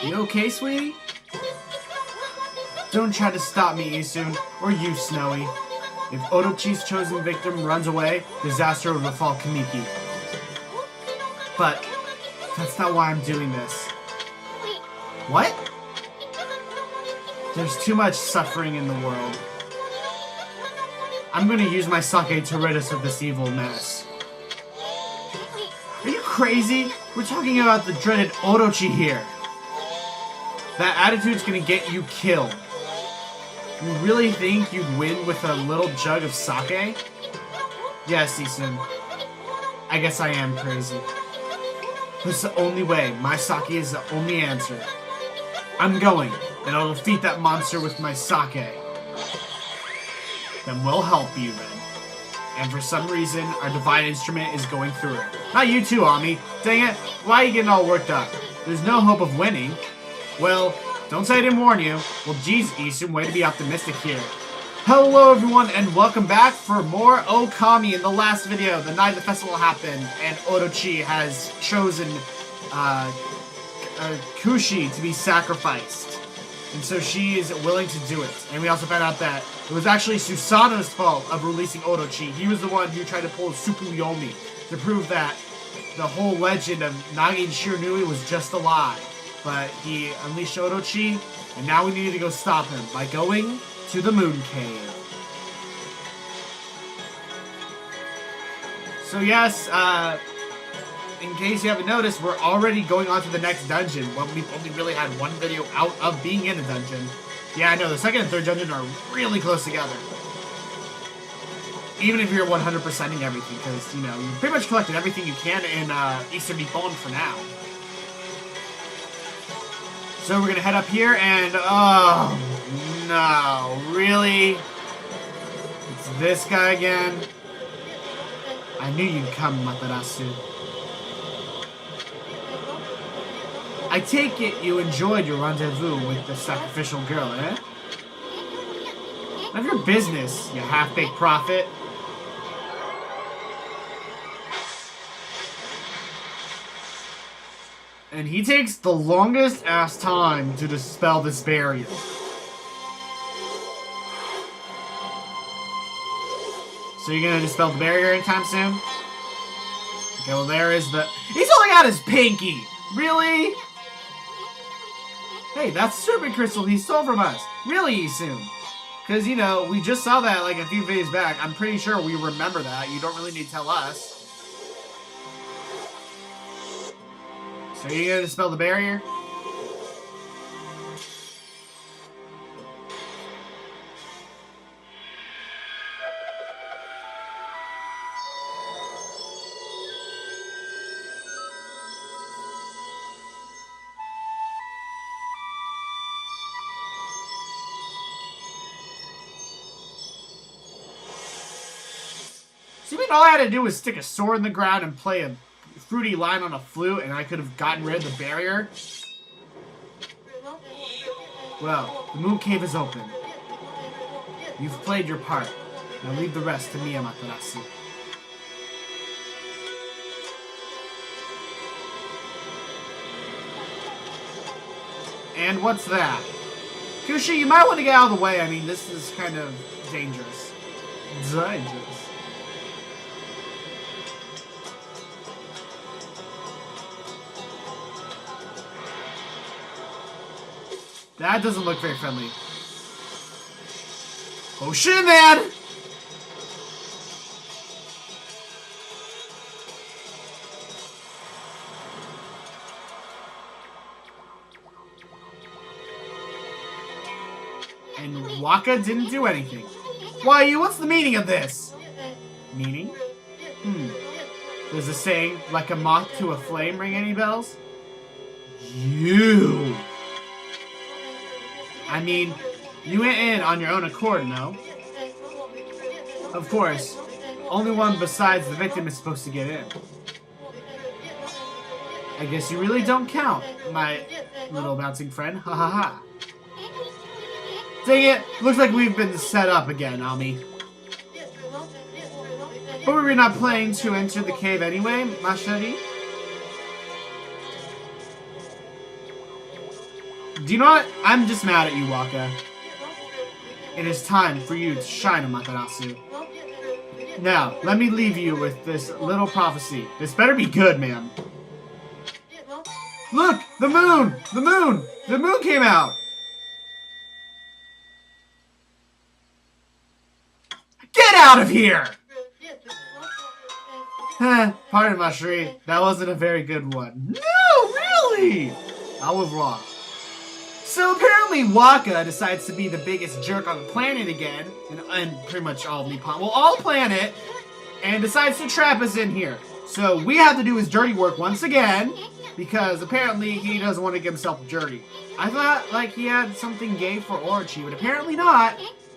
You okay, sweetie? Don't try to stop me, Isun, or you, Snowy. If Otochi's chosen victim runs away, disaster will befall Kamiki. But that's not why I'm doing this. What? There's too much suffering in the world. I'm gonna use my sake to rid us of this evil mess. Are you crazy? We're talking about the dreaded Orochi here. That attitude's gonna get you killed. You really think you'd win with a little jug of sake? Yes, Isun. I guess I am crazy. It's the only way. My sake is the only answer. I'm going, and I'll defeat that monster with my sake. Then we'll help you, then. And for some reason, our divine instrument is going through it. Not you too, Ami. Dang it, why are you getting all worked up? There's no hope of winning. Well, don't say I didn't warn you. Well, geez, Isun, way to be optimistic here. Hello, everyone, and welcome back for more Okami. In the last video, the night the festival happened, and Orochi has chosen Kushi to be sacrificed. And so she is willing to do it. And we also found out that it was actually Susanoo's fault of releasing Orochi. He was the one who tried to pull Tsukuyomi to prove that the whole legend of Nagi and Shiranui was just a lie. But he unleashed Orochi, and now we need to go stop him by going to the Moon Cave. So yes, in case you haven't noticed, we're already going on to the next dungeon. Well, we've only really had one video out of being in a dungeon. Yeah, I know, the second and third dungeon are really close together. Even if you're 100%ing everything, because, you know, you pretty much collected everything you can in Eastern Nippon for now. So we're gonna head up here and, oh, no, really? It's this guy again? I knew you'd come, Matarasu. I take it you enjoyed your rendezvous with the sacrificial girl, eh? None of your business, you half-baked prophet. And he takes the longest ass time to dispel this barrier. So you're gonna dispel the barrier anytime soon? Okay, well there is the... He's only got his pinky! Really? Hey, that's Serpent Crystal he stole from us. Really, soon. Because, you know, we just saw that like a few videos back. I'm pretty sure we remember that. You don't really need to tell us. So you're gonna dispel the barrier? So you mean all I had to do was stick a sword in the ground and play a fruity line on a flute and I could have gotten rid of the barrier? Well, the Moon Cave is open. You've played your part. Now leave the rest to me, Amaterasu. And what's that? Kushi, you might want to get out of the way. I mean, this is kind of dangerous. Dangerous. That doesn't look very friendly. Oh shit, man! And Waka didn't do anything. Why, what's the meaning of this? Meaning? Does the saying, like a moth to a flame, ring any bells? You! I mean, you went in on your own accord, no? Of course. Only one besides the victim is supposed to get in. I guess you really don't count, my little bouncing friend. Ha ha ha. Dang it! Looks like we've been set up again, Ami. But were we not planning to enter the cave anyway, Mashari? Do you know what? I'm just mad at you, Waka. It is time for you to shine, Amaterasu. Now, let me leave you with this little prophecy. This better be good, man. Look! The moon! The moon! The moon came out! Get out of here! Pardon, Mashri. That wasn't a very good one. No, really! I was wrong. So apparently Waka decides to be the biggest jerk on the planet again, and pretty much all Nippon, well, all planet, and decides to trap us in here. So we have to do his dirty work once again, because apparently he doesn't want to get himself dirty. I thought, like, he had something gay for Orochi, but apparently not.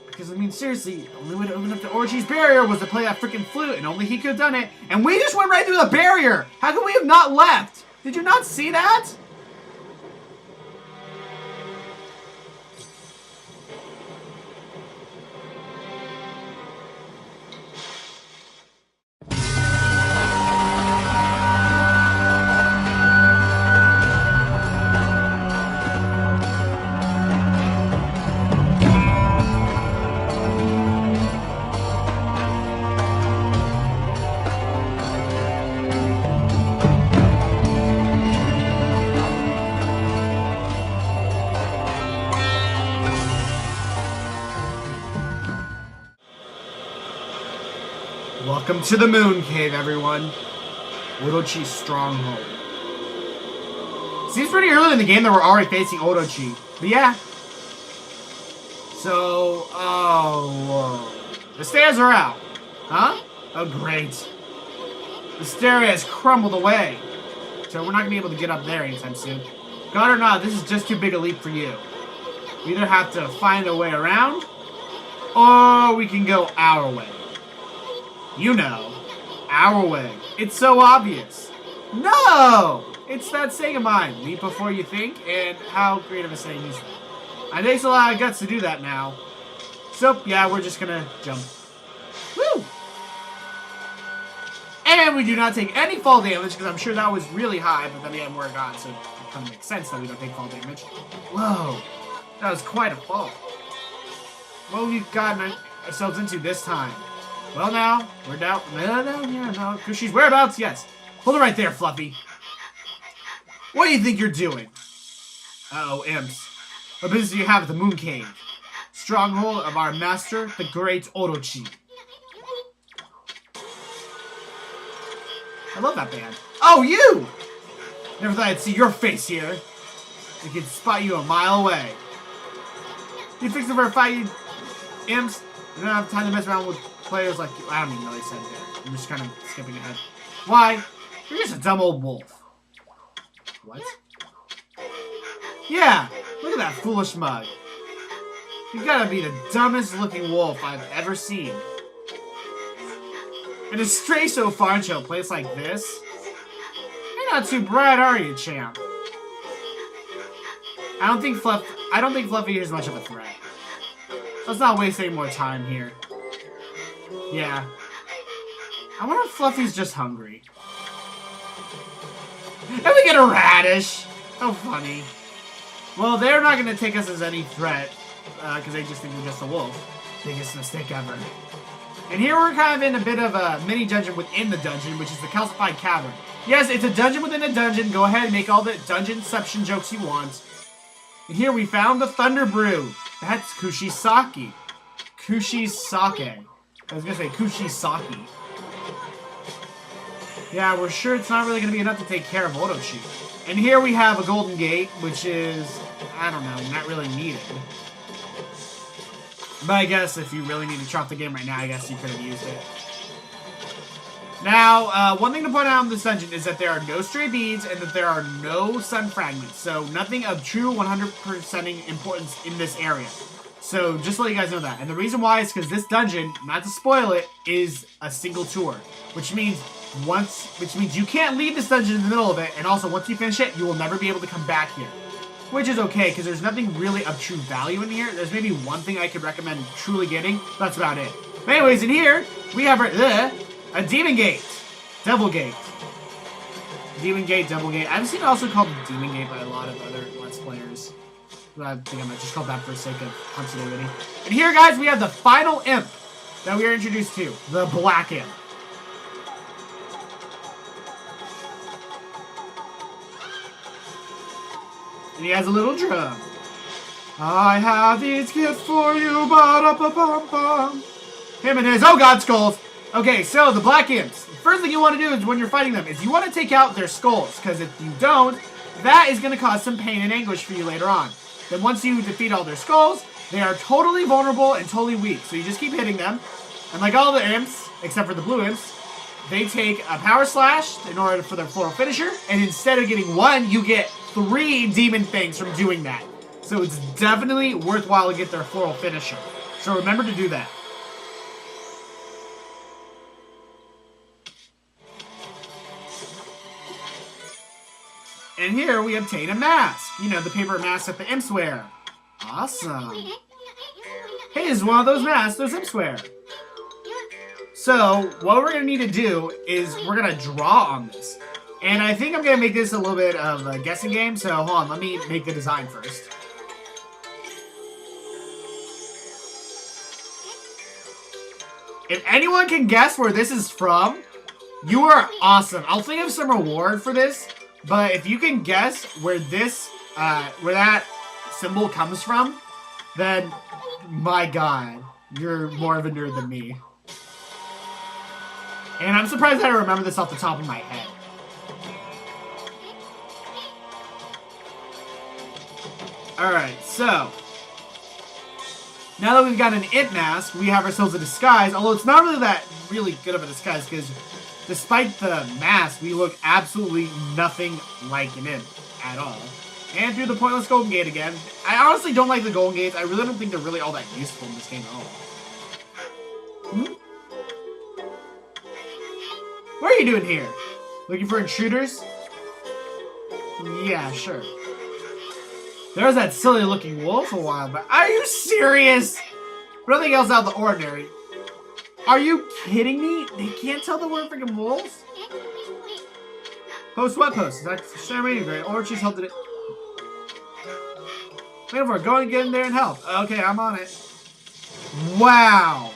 Because, I mean, seriously, the only way to open up the Orochi's barrier was to play that freaking flute, and only he could have done it. And we just went right through the barrier! How could we have not left? Did you not see that? Welcome to the Moon Cave, everyone. Orochi's stronghold. Seems pretty early in the game that we're already facing Orochi. But yeah. So, the stairs are out. Huh? Oh, great. The stair has crumbled away. So we're not going to be able to get up there anytime soon. God or not, this is just too big a leap for you. We either have to find a way around, or we can go our way. You know, our way. It's so obvious. No! It's that saying of mine. Leap before you think, and how great of a saying is that? It takes a lot of guts to do that now. So, yeah, we're just gonna jump. Woo! And we do not take any fall damage, because I'm sure that was really high, but then again, we're a god, so it kind of makes sense that we don't take fall damage. Whoa! That was quite a fall. What have we gotten ourselves into this time? Well, now, we're down. No. Kushi's whereabouts? Yes. Hold it right there, Fluffy. What do you think you're doing? Uh-oh, imps. What business do you have at the Moon Cave? Stronghold of our master, the great Orochi. I love that band. Oh, you! Never thought I'd see your face here. I could spot you a mile away. You fix it for a fight, you imps? You don't have time to mess around with players like you. I don't even know what he said there. I'm just kind of skipping ahead. Why? You're just a dumb old wolf. What? Yeah, look at that foolish mug. You gotta be the dumbest looking wolf I've ever seen. And to stray so far into a place like this? You're not too bright, are you, champ? I don't think Fluffy is much of a threat. Let's not waste any more time here. Yeah. I wonder if Fluffy's just hungry. And we get a radish! How funny. Well, they're not going to take us as any threat, because they just think we're just a wolf. Biggest mistake ever. And here we're kind of in a bit of a mini dungeon within the dungeon, which is the calcified cavern. Yes, it's a dungeon within a dungeon. Go ahead and make all the dungeonception jokes you want. And here we found the Thunder Brew. That's Kushi's sake. Kushi's sake. I was going to say Kushi's sake. Yeah, we're sure it's not really going to be enough to take care of Orochi. And here we have a golden gate, which is, I don't know, not really needed. But I guess if you really need to chop the game right now, I guess you could have used it. Now, one thing to point out in this dungeon is that there are no stray beads and that there are no sun fragments. So nothing of true 100%ing importance in this area. So just to let you guys know that. And the reason why is because this dungeon, not to spoil it, is a single tour. Which means you can't leave this dungeon in the middle of it. And also, once you finish it, you will never be able to come back here. Which is okay, because there's nothing really of true value in here. There's maybe one thing I could recommend truly getting. That's about it. But anyways, in here, we have a Demon Gate. Devil Gate. Demon Gate, Devil Gate. I've seen it also called Demon Gate by a lot of other Let's Players. I think I might just call that for the sake of continuity. And here, guys, we have the final imp that we are introduced to. The Black Imp. And he has a little drum. I have these gifts for you, ba-da-ba-bum-bum. Him and his, oh god, skulls. Okay, so the Black Imps. The first thing you want to do is when you're fighting them is you want to take out their skulls, because if you don't, that is going to cause some pain and anguish for you later on. Then once you defeat all their skulls, they are totally vulnerable and totally weak. So you just keep hitting them. And like all the imps, except for the blue imps, they take a power slash in order for their floral finisher. And instead of getting 1, you get 3 demon things from doing that. So it's definitely worthwhile to get their floral finisher. So remember to do that. And here we obtain a mask. You know, the paper mask that the imps wear. Awesome. Hey, this is one of those masks those imps wear. So, what we're going to need to do is we're going to draw on this. And I think I'm going to make this a little bit of a guessing game. So, hold on. Let me make the design first. If anyone can guess where this is from, you are awesome. I'll think of some reward for this. But if you can guess where this, where that symbol comes from, then, my god, you're more of a nerd than me. And I'm surprised I don't remember this off the top of my head. Alright, so, now that we've got an imp mask, we have ourselves a disguise, although it's not really good of a disguise, because despite the mask, we look absolutely nothing like an imp at all. And through the pointless golden gate again. I honestly don't like the golden gates. I really don't think they're really all that useful in this game at all. Hmm? What are you doing here? Looking for intruders? Yeah, sure. There was that silly looking wolf a while back. Are you serious? Nothing else out of the ordinary. Are you kidding me? They can't tell that we're freaking wolves? Post what post? That's ceremony great. Or she's held it. Wait for it. Go and get in there and help. Okay, I'm on it. Wow.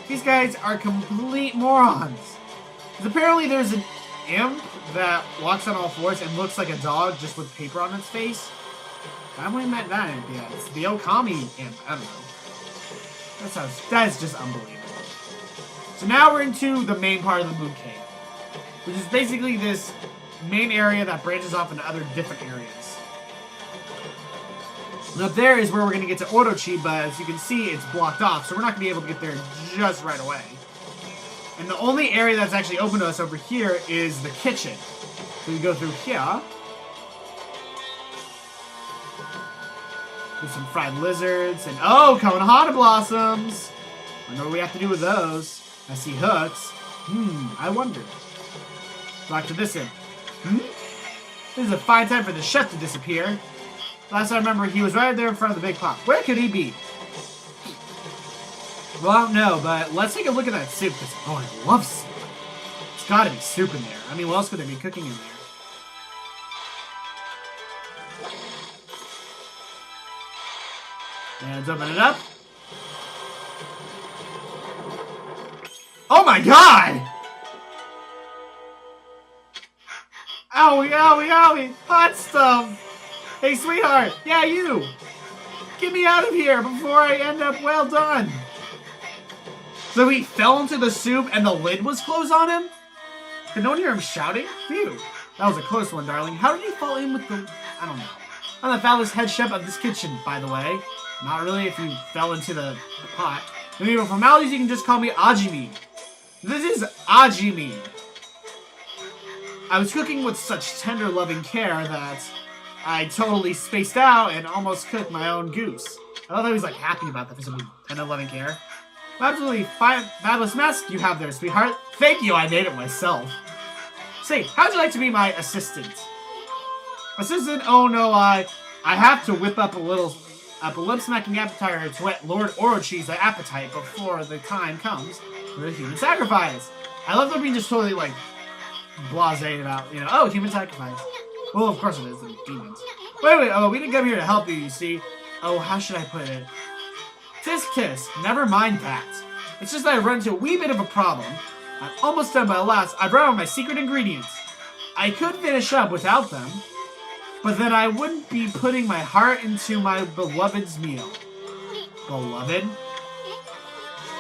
These guys are complete morons. Because apparently there's an imp that walks on all fours and looks like a dog just with paper on its face. I haven't even met that imp yet. It's the Okami imp. I don't know. That's just unbelievable. So now we're into the main part of the Moon Cave, which is basically this main area that branches off into other different areas. And up there is where we're going to get to Orochi, but as you can see, it's blocked off, so we're not going to be able to get there just right away. And the only area that's actually open to us over here is the kitchen. So we go through here. There's some fried lizards, and oh, Konohana blossoms! I wonder what we have to do with those. I see hooks. I wonder. Back to this end. This is a fine time for the chef to disappear. Last I remember, he was right there in front of the big pot. Where could he be? Well, I don't know, but let's take a look at that soup. Oh, I love soup. It's gotta be soup in there. I mean, what else could they be cooking in there? And let's open it up. Oh my god! Owie, owie, owie! Hot stuff! Hey, sweetheart! Yeah, you! Get me out of here before I end up well done! So he fell into the soup and the lid was closed on him? Could no one hear him shouting? Phew. That was a close one, darling. How did you fall in with the... I don't know. I'm the fabulous head chef of this kitchen, by the way. Not really if you fell into the pot. Maybe for formalities, you can just call me Ajimi. This is Ajimi. I was cooking with such tender, loving care that I totally spaced out and almost cooked my own goose. I love how he's like happy about that for some tender, loving care. Absolutely fabulous mask you have there, sweetheart. Thank you, I made it myself. Say, how'd you like to be my assistant? Assistant? Oh no, I have to whip up a lip-smacking appetizer to whet Lord Orochi's appetite before the time comes for the human sacrifice. I love them being just totally, like, blasé about, you know, oh, human sacrifice. Well, of course it is, the demons. Wait, oh, we didn't come here to help you, you see. Oh, how should I put it? Tisk tisk, never mind that. It's just that I've run into a wee bit of a problem. I'm almost done, but alas, I've run out of my secret ingredients. I could finish up without them, but then I wouldn't be putting my heart into my beloved's meal. Beloved?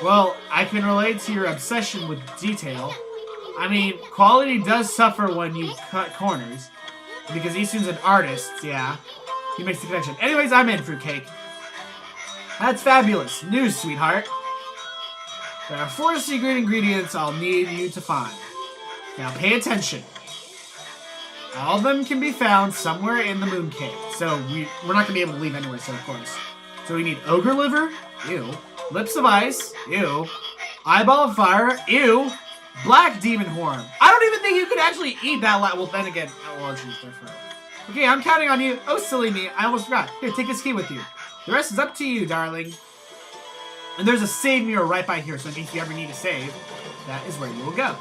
Well, I can relate to your obsession with detail. I mean, quality does suffer when you cut corners. Because Isun's an artist, yeah. He makes the connection. Anyways, I'm in, fruitcake. That's fabulous. News, sweetheart. There are 4 secret ingredients I'll need you to find. Now pay attention. All of them can be found somewhere in the moon cave. So we're not going to be able to leave anyway, so of course. So we need ogre liver, ew. Lips of ice, ew. Eyeball of fire, ew. Black demon horn. I don't even think you could actually eat that. Well, then again, allergies different. Okay, I'm counting on you. Oh, silly me. I almost forgot. Here, take this key with you. The rest is up to you, darling. And there's a save mirror right by here, so if you ever need to save, that is where you will go.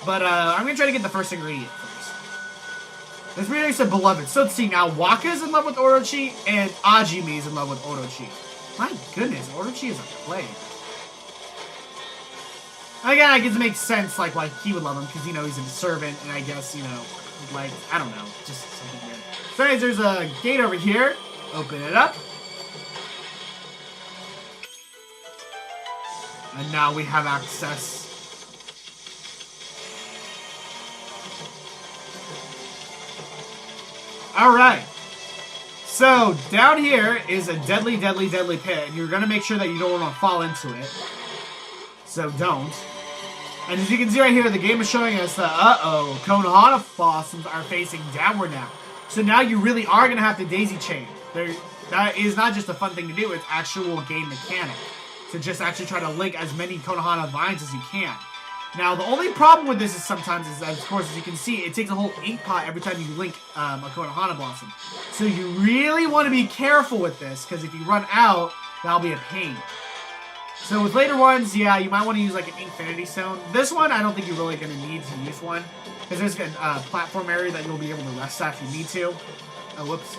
But I'm going to try to get the first ingredient first. This really said beloved. So let's see now. Waka's in love with Orochi, and Ajimi's in love with Orochi. My goodness, Orochi is a player. Again, I guess it makes sense, like, why he would love him, because, you know, he's a servant, and I guess, you know, like, I don't know, just something weird. So anyways, there's a gate over here. Open it up. And now we have access. Alright. So, down here is a deadly, deadly, deadly pit, and you're going to make sure that you don't want to fall into it. So don't. And as you can see right here, the game is showing us that, Konohana blossoms are facing downward now. So now you really are going to have to daisy chain. That is not just a fun thing to do, it's actual game mechanic. To just actually try to link as many Konohana vines as you can. Now, the only problem with this is sometimes, of course, as you can see, it takes a whole ink pot every time you link a Konohana blossom. So you really want to be careful with this, because if you run out, that'll be a pain. So with later ones, yeah, you might want to use like an Infinity Stone. This one, I don't think you're really going to need to use one. Because there's a platform area that you'll be able to rest at if you need to. Oh, whoops.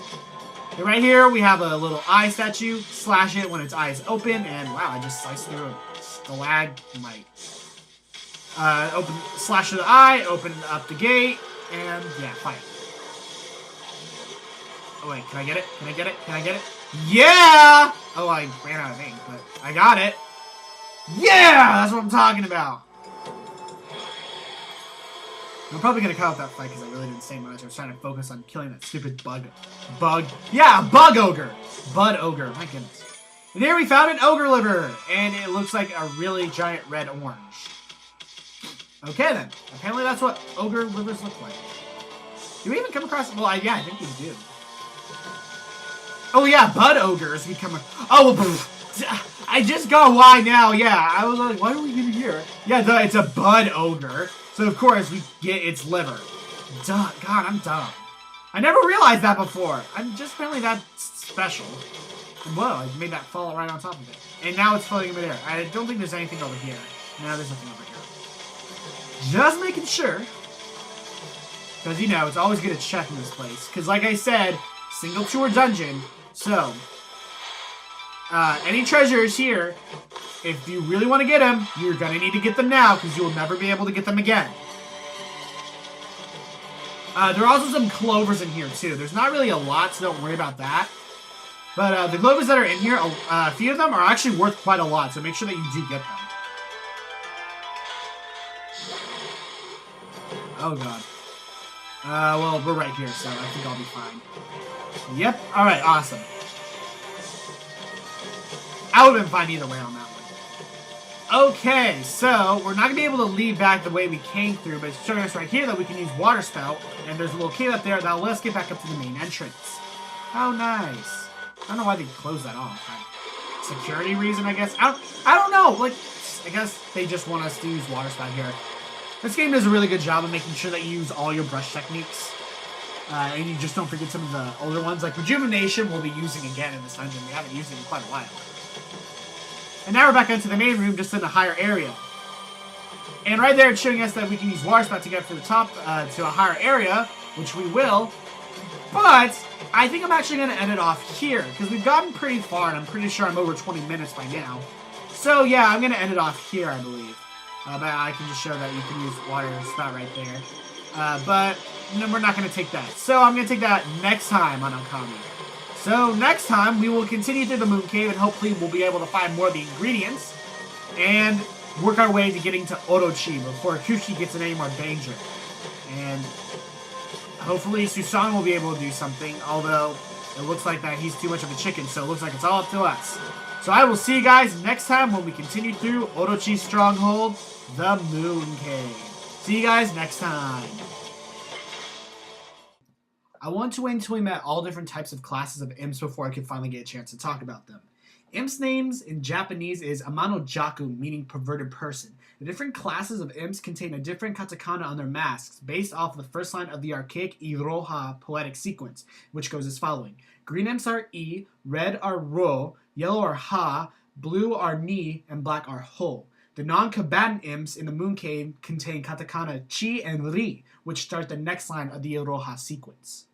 And right here, we have a little eye statue. Slash it when its eye is open. And wow, I just sliced through a stalagmite. Open, slash the eye, open up the gate, and yeah, fight. Oh wait, can I get it? Can I get it? Can I get it? Yeah! Oh, I ran out of ink, but I got it. Yeah! That's what I'm talking about. I'm probably going to cut out that fight because I really didn't say much. I was trying to focus on killing that stupid bug. Yeah, bug ogre. Bud ogre. My goodness. And here we found an ogre liver. And it looks like a really giant red orange. Okay then. Apparently that's what ogre livers look like. Do we even come across... Well, yeah, I think we do. Oh yeah, bud ogres. We come... Oh, I just got why now. Yeah, I was like, why are we even here? Yeah, it's a bud ogre. So, of course, we get its liver. Duh. God, I'm dumb. I never realized that before. I'm just apparently that special. Whoa, I made that fall right on top of it. And now it's floating in midair. I don't think there's anything over here. No, there's nothing over here. Just making sure. Because, you know, it's always good to check in this place. Because, like I said, single tour dungeon. So, any treasures here... If you really want to get them, you're going to need to get them now, because you will never be able to get them again. There are also some clovers in here, too. There's not really a lot, so don't worry about that. But the clovers that are in here, a few of them are actually worth quite a lot, so make sure that you do get them. Oh, God. Well, we're right here, so I think I'll be fine. Yep. Alright, awesome. I would have been fine either way on that one. Okay, so we're not going to be able to leave back the way we came through, but it's showing us right here that we can use water spout, and there's a little cave up there that'll let us get back up to the main entrance. How nice. I don't know why they closed that off. Security reason, I guess. I don't know. Like, I guess they just want us to use water spout here. This game does a really good job of making sure that you use all your brush techniques. And you just don't forget some of the older ones. Like Rejuvenation we'll be using again in this dungeon. We haven't used it in quite a while. And now we're back into the main room, just in a higher area. And right there, it's showing us that we can use water spout to get up to the top, to a higher area, which we will. But I think I'm actually going to end it off here because we've gotten pretty far and I'm pretty sure I'm over 20 minutes by now. So yeah, I'm going to end it off here, I believe. But I can just show that you can use water spout right there. But we're not going to take that. So I'm going to take that next time on Okami. So next time we will continue through the moon cave and hopefully we'll be able to find more of the ingredients and work our way to getting to Orochi before Kushi gets in any more danger. And hopefully Susan will be able to do something, although it looks like that he's too much of a chicken, so it looks like it's all up to us. So I will see you guys next time when we continue through Orochi's stronghold, the Moon Cave. See you guys next time. I wanted to wait until we met all different types of classes of imps before I could finally get a chance to talk about them. Imps' names in Japanese is Amano-jaku, meaning perverted person. The different classes of imps contain a different katakana on their masks, based off of the first line of the archaic Iroha poetic sequence, which goes as following. Green imps are I, red are Ro, yellow are Ha, blue are Ni, and black are Ho. The non-combatant imps in the Moon Cave contain katakana Chi and Ri, which start the next line of the Iroha sequence.